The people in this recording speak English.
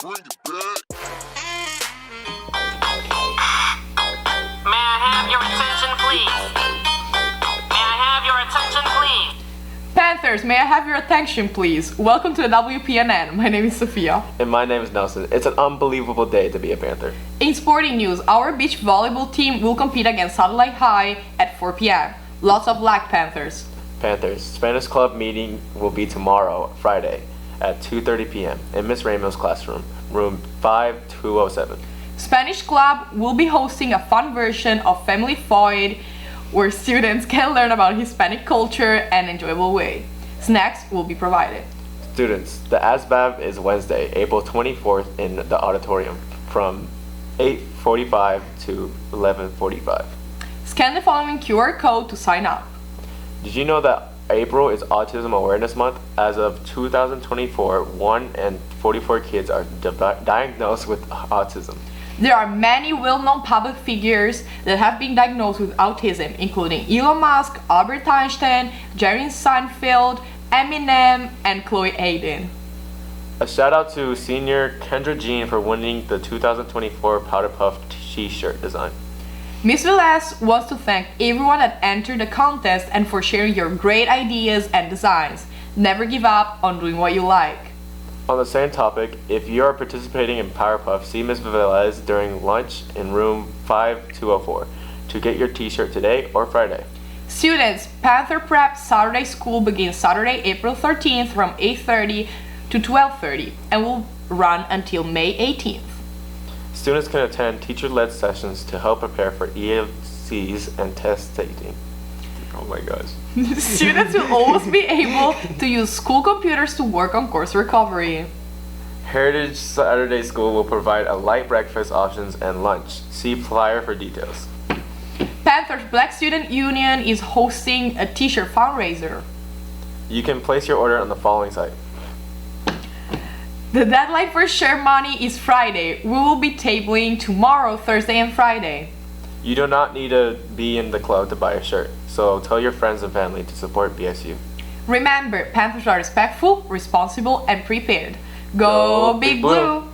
Bring it back. May I have your attention, please? May I have your attention, please? Panthers, may I have your attention, please? Welcome to the WPNN. My name is Sophia. And my name is Nelson. It's an unbelievable day to be a Panther. In sporting news, our beach volleyball team will compete against Satellite High at 4 p.m. Lots of luck, Panthers. Panthers, Spanish Club meeting will be tomorrow, Friday, at 2:30 p.m. in Miss Raymond's classroom, room 5207. Spanish Club will be hosting a fun version of Family Feud where students can learn about Hispanic culture in an enjoyable way. Snacks will be provided. Students, the ASVAB is Wednesday, April 24th in the auditorium from 8:45 to 11:45. Scan the following QR code to sign up. Did you know that April is Autism Awareness Month? As of 2024, 1 in 44 kids are diagnosed with autism. There are many well-known public figures that have been diagnosed with autism, including Elon Musk, Albert Einstein, Jerry Seinfeld, Eminem, and Chloe Aiden. A shout out to senior Kendra Jean for winning the 2024 Powder Puff t-shirt design. Miss Velez wants to thank everyone that entered the contest and for sharing your great ideas and designs. Never give up on doing what you like. On the same topic, if you are participating in Powerpuff, see Ms. Velez during lunch in room 5204 to get your t-shirt today or Friday. Students, Panther Prep Saturday School begins Saturday, April 13th from 8:30 to 12:30 and will run until May 18th. Students can attend teacher-led sessions to help prepare for ELCs and test taking. Oh my gosh. Students will always be able to use school computers to work on course recovery. Heritage Saturday School will provide a light breakfast options and lunch. See flyer for details. Panthers Black Student Union is hosting a t-shirt fundraiser. You can place your order on the following site. The deadline for share money is Friday. We will be tabling tomorrow, Thursday, and Friday. You do not need to be in the club to buy a shirt, so tell your friends and family to support BSU. Remember, Panthers are respectful, responsible, and prepared. Go Big Blue!